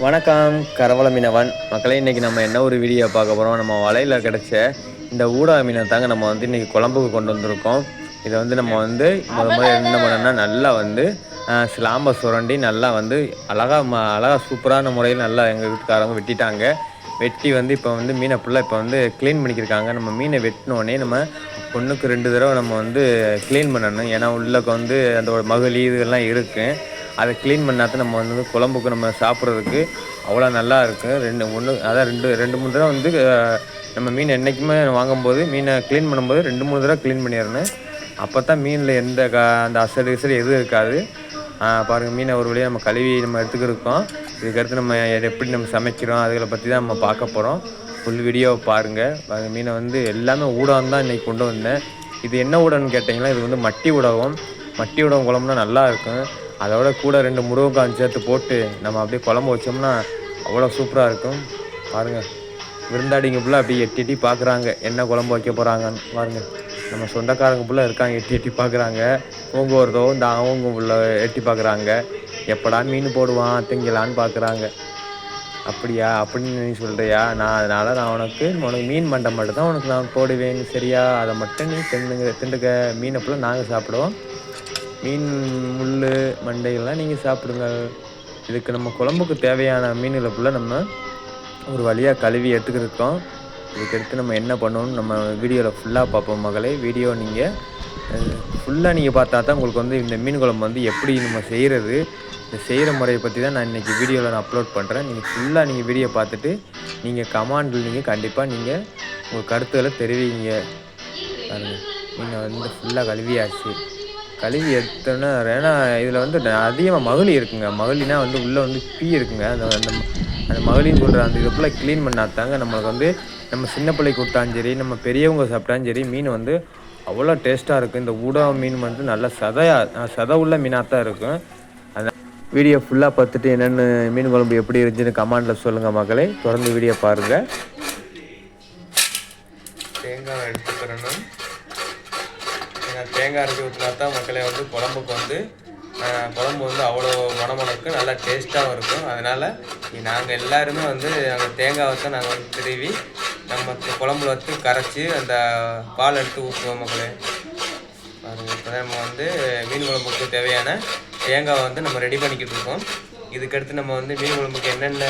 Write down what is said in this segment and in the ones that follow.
வணக்கம் கரவல மீனவன் மக்களே. இன்றைக்கி நம்ம என்ன ஒரு வீடியோ பார்க்க போகிறோம். நம்ம வலையில் கிடச்ச இந்த ஊடா மீனை தாங்க நம்ம வந்து இன்றைக்கி குழம்புக்கு கொண்டு வந்திருக்கோம். இதை வந்து நம்ம வந்து முதல்ல என்ன பண்ணோம்னா நல்லா வந்து சிலாம்பை சுரண்டி நல்லா வந்து அழகாக சூப்பரான முறையில் நல்லா எங்கள் வீட்டுக்காரங்க வெட்டிட்டாங்க. வெட்டி வந்து இப்போ வந்து மீனை ஃபுல்லாக இப்போ வந்து க்ளீன் பண்ணிக்கிருக்காங்க. நம்ம மீனை வெட்டினோடனே நம்ம ஒன்றுக்கு 2 தடவை நம்ம வந்து க்ளீன் பண்ணணும். ஏன்னா உள்ளக்கு வந்து அந்த மகளி இதெல்லாம் இருக்குது. அதை க்ளீன் பண்ணாதான் நம்ம வந்து குழம்புக்கு நம்ம சாப்பிட்றதுக்கு அவ்வளோ நல்லா இருக்குது. ரெண்டு 3 தடவை வந்து நம்ம மீன் என்றைக்குமே வாங்கும்போது மீனை க்ளீன் பண்ணும்போது 2 3 தடவை க்ளீன் பண்ணிடணும். அப்போ தான் மீனில் எந்த அந்த அசடு எதுவும் இருக்காது. பாருங்கள், மீனை ஒரு வழியாக நம்ம கழுவி நம்ம எடுத்துக்கிருக்கோம். இதுக்கடுத்து நம்ம எப்படி நம்ம சமைக்கிறோம் அதுகளை பற்றி தான் நம்ம பார்க்க போகிறோம். ஃபுல் வீடியோவை பாருங்கள். மீனை வந்து எல்லாமே ஊடகம் தான் இன்றைக்கி கொண்டு வந்தேன். இது என்ன ஊடகம்னு கேட்டிங்கன்னா, இது வந்து மட்டி ஊடகம். மட்டி ஊடகம் குழம்புனா நல்லா இருக்கும். அதோட கூட 2 முருங்கைக்காய் சேர்த்து போட்டு நம்ம அப்படியே குழம்பு வச்சோம்னா அவ்வளோ சூப்பராக இருக்கும். பாருங்கள், விருந்தாடிங்க ஃபுல்லாக அப்படியே எட்டி பார்க்குறாங்க என்ன குழம்பு வைக்க போகிறாங்கன்னு. பாருங்கள், நம்ம சொந்தக்காரங்க ஃபுல்லாக இருக்காங்க, எட்டி பார்க்குறாங்க. அவங்க ஒருத்தோ இந்த அவங்க ஃபுல்ல எட்டி பார்க்குறாங்க. எப்படா மீன் போடுவான் திங்கலான்னு பார்க்குறாங்க. அப்படியா அப்படின்னு நீ சொல்கிறியா? அதனால் நான் உனக்கு மீன் மண்டை மட்டும் தான் உனக்கு நான் போடுவேன், சரியா? அதை மட்டும் நீ திண்டுக்க. மீனை ஃபுல்லாக நாங்கள் சாப்பிடுவோம். மீன் முள் மண்டைகள்லாம் நீங்கள் சாப்பிடுங்க. இதுக்கு நம்ம குழம்புக்கு தேவையான மீன்களை ஃபுல்லாக நம்ம ஒரு வழியாக கழுவி எடுத்துக்கிருக்கோம். இதுக்கடுத்து நம்ம என்ன பண்ணணும்னு நம்ம வீடியோவில் ஃபுல்லாக பார்ப்போம் மகளே. வீடியோ நீங்கள் ஃபுல்லாக நீங்கள் பார்த்தா தான் உங்களுக்கு வந்து இந்த மீன் குழம்பு வந்து எப்படி நம்ம செய்கிறது, இந்த செய்கிற முறையை பற்றி தான் நான் இன்றைக்கி வீடியோவில் நான் அப்லோட் பண்ணுறேன். நீங்கள் ஃபுல்லாக வீடியோ பார்த்துட்டு நீங்கள் கமெண்டில் நீங்கள் கண்டிப்பாக நீங்கள் உங்கள் கருத்துக்களை தெரிவிங்க. நீங்கள் வந்து ஃபுல்லாக கழுவியாச்சு. கழுவி எடுத்தோன்னா, ஏன்னா இதில் வந்து அதிகமாக மகளி இருக்குங்க. மகளினா வந்து உள்ளே வந்து பீ இருக்குங்க. அந்த மகளின்னு சொல்கிற அந்த இதை ஃபுல்லாக க்ளீன் பண்ணாதாங்க நம்மளுக்கு வந்து நம்ம சின்ன பிள்ளைக்கு கொடுத்தாலும் சரி, நம்ம பெரியவங்க சாப்பிட்டாலும் சரி, மீன் வந்து அவ்வளோ டேஸ்ட்டாக இருக்கும். இந்த ஊடா மீன் வந்து நல்ல சதை உள்ள மீனாக தான் இருக்கும். அந்த வீடியோ ஃபுல்லாக பார்த்துட்டு என்னென்னு மீன் குழம்பு எப்படி இருந்துச்சுன்னு கமெண்டில் சொல்லுங்கள் மகளே. தொடர்ந்து வீடியோ பாருங்கள். தேங்காய் எடுத்துக்கிறணும். தேங்காய் அரைச்சி ஊற்றினா தான் மக்களே வந்து குழம்புக்கு வந்து குழம்பு வந்து அவ்வளோ மணமணக்கு நல்லா டேஸ்ட்டாகவும் இருக்கும். அதனால் நாங்கள் எல்லாருமே வந்து நாங்கள் தேங்காய் வச்சா நாங்கள் வந்து திருவி நம்ம குழம்புல வச்சு கரைச்சி அந்த பால் எடுத்து ஊற்றுவோம் மக்களே. இப்போ நம்ம வந்து மீன் குழம்புக்கு தேவையான தேங்காவை வந்து நம்ம ரெடி பண்ணிக்கிட்டு இருக்கோம். இதுக்கடுத்து நம்ம வந்து மீன் குழம்புக்கு என்னென்ன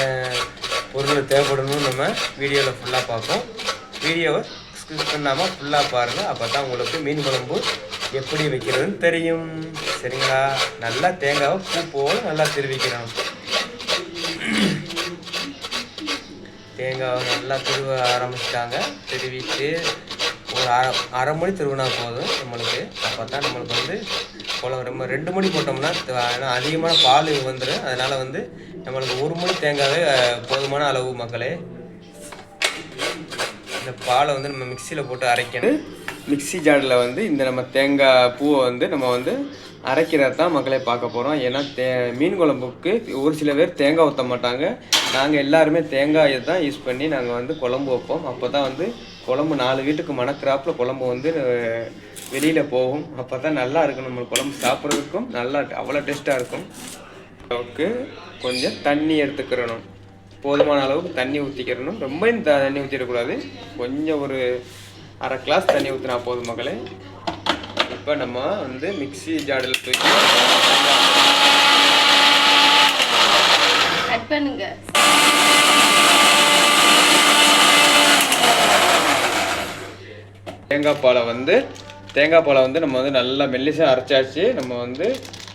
பொருள் தேவைப்படணும்னு நம்ம வீடியோவில் ஃபுல்லாக பார்ப்போம். வீடியோவை ஸ்கிப் பண்ணாமல் ஃபுல்லாக பாருங்கள். அப்போ தான் உங்களுக்கு மீன் குழம்பு எப்படி வைக்கிறதுன்னு தெரியும், சரிங்களா? நல்லா தேங்காவை பூ போல் நல்லா திருவிக்கணும். தேங்காவை நல்லா திருவ ஆரம்பிச்சிட்டாங்க. திருவிட்டு ஒரு அரை மணி திருவினா போதும் நம்மளுக்கு. அப்போ தான் நம்மளுக்கு வந்து குழம்பு ரொம்ப 2 மணி போட்டோம்னா அதிகமான பால் வந்துடும். அதனால் வந்து நம்மளுக்கு 1 மணி தேங்காவே போதுமான அளவு மக்களே. இந்த பாலை வந்து நம்ம மிக்சியில் போட்டு அரைக்கணும். மிக்சி ஜாரில் வந்து இந்த நம்ம தேங்காய் பூவை வந்து நம்ம வந்து அரைக்கிறது தான் மக்களே பார்க்க போகிறோம். ஏன்னா மீன் குழம்புக்கு ஒரு சில பேர் தேங்காய் ஊற்ற மாட்டாங்க. நாங்கள் எல்லாருமே தேங்காயை தான் யூஸ் பண்ணி நாங்கள் வந்து குழம்பு வைப்போம். அப்போ தான் வந்து குழம்பு 4 வீட்டுக்கு மணக்கிறாப்பில் குழம்பு வந்து வெளியில் போகும். அப்போ தான் நல்லா இருக்கும். நம்ம குழம்பு சாப்பிட்றதுக்கும் நல்லா அவ்வளோ டேஸ்ட்டாக இருக்கும். அளவுக்கு கொஞ்சம் தண்ணி எடுத்துக்கிறணும். போதுமான அளவுக்கு தண்ணி ஊற்றிக்கிறணும். ரொம்ப தண்ணி ஊற்றிடக்கூடாது. கொஞ்சம் ஒரு அரை கிளாஸ் தண்ணி ஊற்றினா போதும் மகளே. இப்போ நம்ம வந்து மிக்சி ஜாடில் தூக்கி தேங்காய் பாலை வந்து நம்ம வந்து நல்லா மெல்லிசாக அரைச்சாச்சு. நம்ம வந்து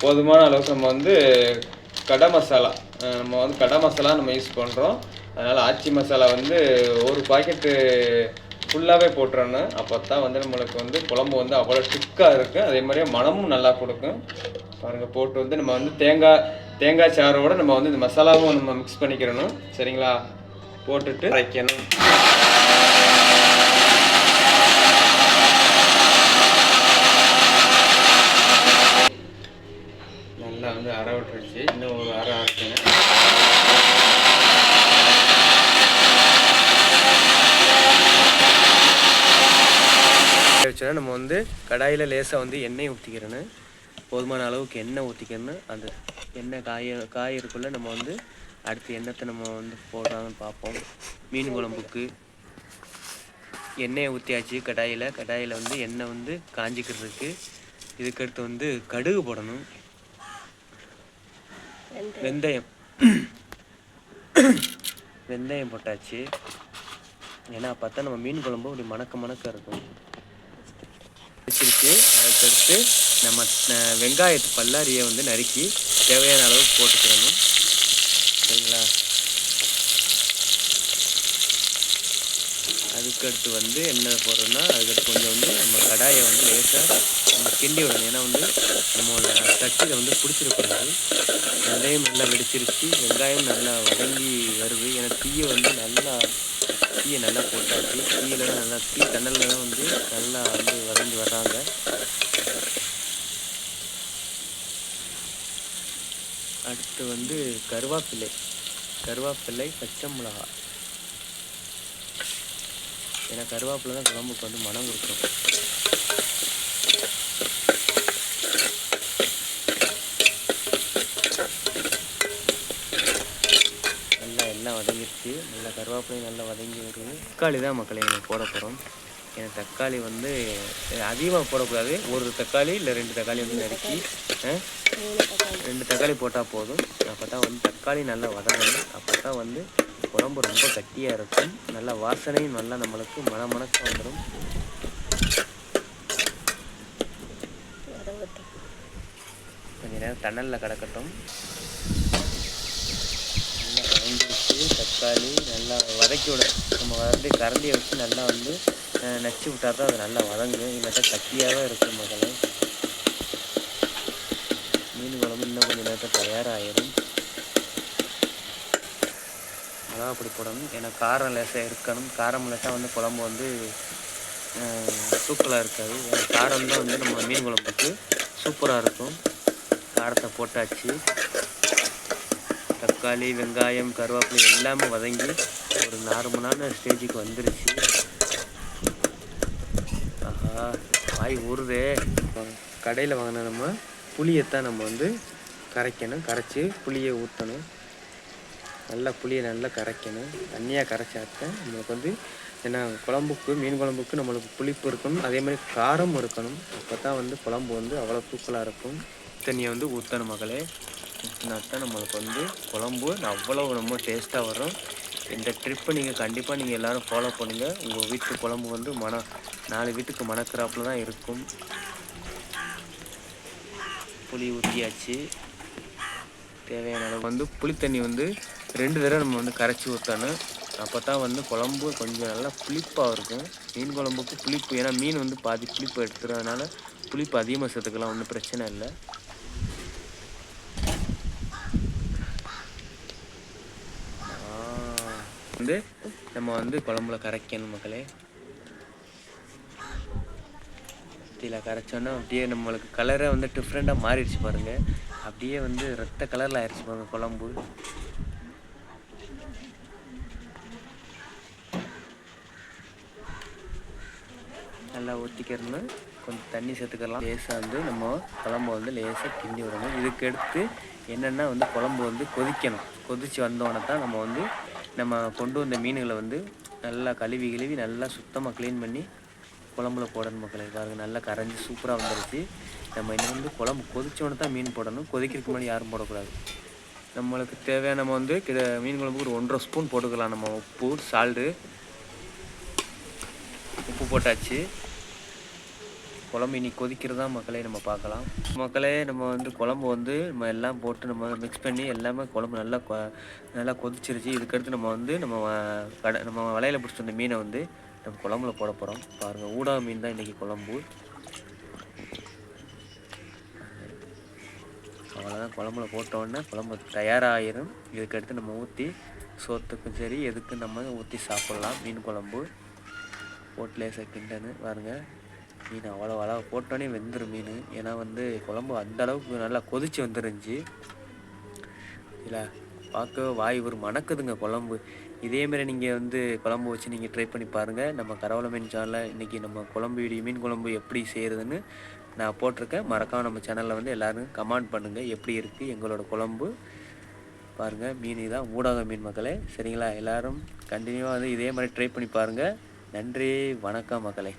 போதுமான அளவுக்கு நம்ம வந்து கடை மசாலா நம்ம யூஸ் பண்ணுறோம். அதனால் ஆச்சி மசாலா வந்து ஒரு பாக்கெட்டு ஃபுல்லாகவே போட்டுறணும். அப்போ தான் வந்து நம்மளுக்கு வந்து குழம்பு வந்து அவ்வளோ திக்காக இருக்குது. அதே மாதிரியே மனமும் நல்லா கொடுக்கும். பாருங்கள், போட்டு வந்து நம்ம வந்து தேங்காய் சாரோடு நம்ம வந்து இந்த மசாலாவும் நம்ம மிக்ஸ் பண்ணிக்கிறணும், சரிங்களா? போட்டுட்டு அரைக்கணும். நல்லா வந்து அரை விட்டுருச்சு. இன்னும் ஒரு அரை அரைக்கணும். நம்ம வந்து கடாயில் லேசாக வந்து எண்ணெய் ஊற்றிக்கிறணும். போதுமான அளவுக்கு எண்ணெய் ஊற்றிக்கணும். அந்த எண்ணெய் காய இருக்குள்ளே நம்ம வந்து அடுத்து என்னத்தை நம்ம வந்து போடுறாங்கன்னு பார்ப்போம். மீன் குழம்புக்கு எண்ணெயை ஊற்றியாச்சு கடாயில் வந்து எண்ணெய் வந்து காஞ்சிக்கிறதுக்கு. இதுக்கடுத்து வந்து கடுகு போடணும், வெந்தயம் வெந்தயம் போட்டாச்சு. ஏன்னா அப்போ தான் நம்ம மீன் குழம்பு அப்படி மணக்க இருக்கும். வச்சிருச்சு. அதுக்கடுத்து நம்ம வெங்காயத்து பல்லாரியை வந்து நறுக்கி தேவையான அளவுக்கு போட்டுக்கிறணும். சரிங்களா? அதுக்கடுத்து வந்து என்ன போடுறோம்னா, அதுக்கடுத்து கொஞ்சம் வந்து நம்ம கடாயை வந்து லேசாக நம்ம கிண்டி விடணும். ஏன்னா வந்து நம்மளோட சட்டியில் வந்து பிடிச்சிருக்கூடாது. வெங்காயம் நல்லா வெடிச்சிருச்சு, வெங்காயம் நல்லா வதங்கி வருது. ஏன்னா தீயை நல்லா போட்டாச்சு. தீயில தான் நல்லா தண்ணலில் தான் வந்து நல்லா வந்து வதங்கி வர்றாங்க. அடுத்து வந்து கருவேப்பிலை, பச்சை மிளகா. ஏன்னா கருவேப்பிலை தான் குழம்புக்கு வந்து மனம் கொடுக்கும். எல்லாம் வதங்கிடுச்சு. நல்லா கருவேப்பிலையும் நல்லா வதங்கி வருது. தக்காளி தான் மக்களை நம்ம போட போகிறோம். ஏன்னா தக்காளி வந்து அதிகமாக போடக்கூடாது. ஒரு தக்காளி இல்லை 2 தக்காளி வந்து நறுக்கி 2 தக்காளி போட்டால் போதும். அப்போ தான் வந்து தக்காளி நல்லா வதங்கணும். அப்போ தான் வந்து குழம்பு ரொம்ப கட்டியாக இருக்கும். நல்லா வாசனையும் நல்லா நம்மளுக்கு மணக்க வந்துடும். கொஞ்சம் நேரம் தண்ணலில் கிடக்கட்டும். நல்லா வதங்கிடுச்சு. தக்காளி நல்லா வதக்கி விட நம்ம வந்து கரண்டியை வச்சு நல்லா வந்து நச்சு விட்டால் தான் அது நல்லா வதங்கும். இல்லாட்டா கட்டியாக தான் இருக்கும் மக்களை. மீன் குழம்பு இன்னும் கொஞ்சம் நேரத்தில் தயாராகிடும். மிளகாப்பொடி போடணும். ஏன்னா காரம் லேசாக இருக்கணும். காரம் லேசாக வந்து குழம்பு வந்து தூக்கலாக இருக்காது. காரம் தான் வந்து நம்ம மீன் குழம்புக்கு சூப்பராக இருக்கும். காரத்தை போட்டாச்சு. தக்காளி, வெங்காயம், கருவேப்பிலை எல்லாமே வதங்கி ஒரு நார்மலான ஸ்டேஜுக்கு வந்துருச்சு. ஆஹா, வாய் ஊறுதே. கடையில் வாங்கின நம்ம புளியைத்தான் நம்ம வந்து கரைச்சி புளியை ஊற்றணும். நல்லா புளியை நல்லா கரைக்கணும். தண்ணியாக கரைச்சாத்தான் நம்மளுக்கு வந்து ஏன்னா மீன் குழம்புக்கு நம்மளுக்கு புளிப்பு இருக்கணும், அதே மாதிரி காரம் இருக்கணும். அப்போ தான் வந்து குழம்பு வந்து அவ்வளோ தூக்கலாக இருக்கும். தண்ணியை வந்து ஊற்றணும் மகளே. ஊற்றினாத்தான் நம்மளுக்கு வந்து குழம்பு அவ்வளோ ரொம்ப டேஸ்ட்டாக வரும். இந்த ட்ரிப்பை நீங்கள் கண்டிப்பாக எல்லோரும் ஃபாலோ பண்ணுங்கள். உங்கள் வீட்டு குழம்பு வந்து 4 வீட்டுக்கு மணக்கிறாப்புல தான் இருக்கும். புளி ஊற்றியாச்சு. தேவையான அளவு வந்து புளித்தண்ணி வந்து 2 தடவை நம்ம வந்து கரைச்சி ஊற்றணும். அப்போ தான் வந்து குழம்பு கொஞ்சம் நல்லா புளிப்பாக இருக்கும். மீன் குழம்புக்கு புளிப்பு, ஏன்னா மீன் வந்து பாதி புளிப்பு எடுத்துறதுனால புளிப்பு அதிகமாக சேர்த்துக்கலாம், ஒன்றும் பிரச்சனை இல்லை. வந்து நம்ம வந்து குழம்புல கரைக்கணும் மக்களே. இதில் கரைச்சோன்னா அப்படியே நம்மளுக்கு கலரை வந்து டிஃப்ரெண்ட்டாக மாறிடுச்சு பாருங்கள். அப்படியே வந்து ரத்த கலரில் ஆயிடுச்சு பாருங்கள் குழம்பு. நல்லா ஊற்றிக்கிறோன்னு கொஞ்சம் தண்ணி சேர்த்துக்கலாம். லேசாக வந்து நம்ம குழம்பு வந்து லேசாக கிண்டி விடணும். இதுக்கு எடுத்து என்னென்னா வந்து குழம்பு வந்து கொதிக்கணும். கொதித்து வந்தோடனே தான் நம்ம கொண்டு வந்த மீன்களை வந்து நல்லா கழுவி நல்லா சுத்தமாக க்ளீன் பண்ணி குழம்புல போடணும் மக்களை. பாருங்கள் நல்லா கரைஞ்சி சூப்பராக வந்துருச்சு. நம்ம இன்னும் வந்து குழம்பு கொதிச்சோன்னு தான் மீன் போடணும். கொதிக்கிறதுக்கு முன்னாடி யாரும் போடக்கூடாது. நம்மளுக்கு தேவையான நம்ம வந்து மீன் குழம்புக்கு ஒரு 1.5 ஸ்பூன் போட்டுக்கலாம். நம்ம உப்பு போட்டாச்சு. குழம்பு இனி கொதிக்கிறதா மக்களே நம்ம பார்க்கலாம். மக்களே நம்ம வந்து குழம்பு வந்து நம்ம எல்லாம் போட்டு நம்ம மிக்ஸ் பண்ணி எல்லாமே குழம்பு நல்லா கொதிச்சிருச்சு. இதுக்கடுத்து நம்ம வந்து நம்ம வலையில் பிடிச்சிட்டு வந்த மீனை வந்து நம்ம குழம்புல போட போகிறோம். பாருங்கள், ஊடா மீன் தான் இன்றைக்கி குழம்பு. அவ்வளோதான், குழம்புல போட்டோன்னே குழம்பு தயாராகிடும். இதுக்கடுத்து நம்ம ஊற்றி சோத்துக்கும் சரி எதுக்கும் நம்ம ஊற்றி சாப்பிட்லாம். மீன் குழம்பு போட்டு லேசாக கிண்டனு பாருங்கள். மீன் அவ்வளோ போட்டோன்னே வெந்துடும் மீன். ஏன்னா வந்து குழம்பு அந்தளவுக்கு நல்லா கொதித்து வந்துருந்துச்சு. இல்லை பார்க்க வாய் ஒரு மணக்குதுங்க குழம்பு. இதேமாரி நீங்கள் வந்து குழம்பு வச்சு நீங்கள் ட்ரை பண்ணி பாருங்கள். நம்ம கரவலை மீன் சேனலில் இன்றைக்கி நம்ம மீன் குழம்பு எப்படி செய்கிறதுன்னு நான் போட்டிருக்கேன். மறக்காமல் நம்ம சேனலில் வந்து எல்லோரும் கமெண்ட் பண்ணுங்கள் எப்படி இருக்குது எங்களோட குழம்பு. பாருங்கள் மீன் தான் ஊடாக மீன் மக்களே. சரிங்களா, எல்லோரும் கண்டினியூவாக வந்து இதே மாதிரி ட்ரை பண்ணி பாருங்கள். நன்றி, வணக்கம் மக்களே.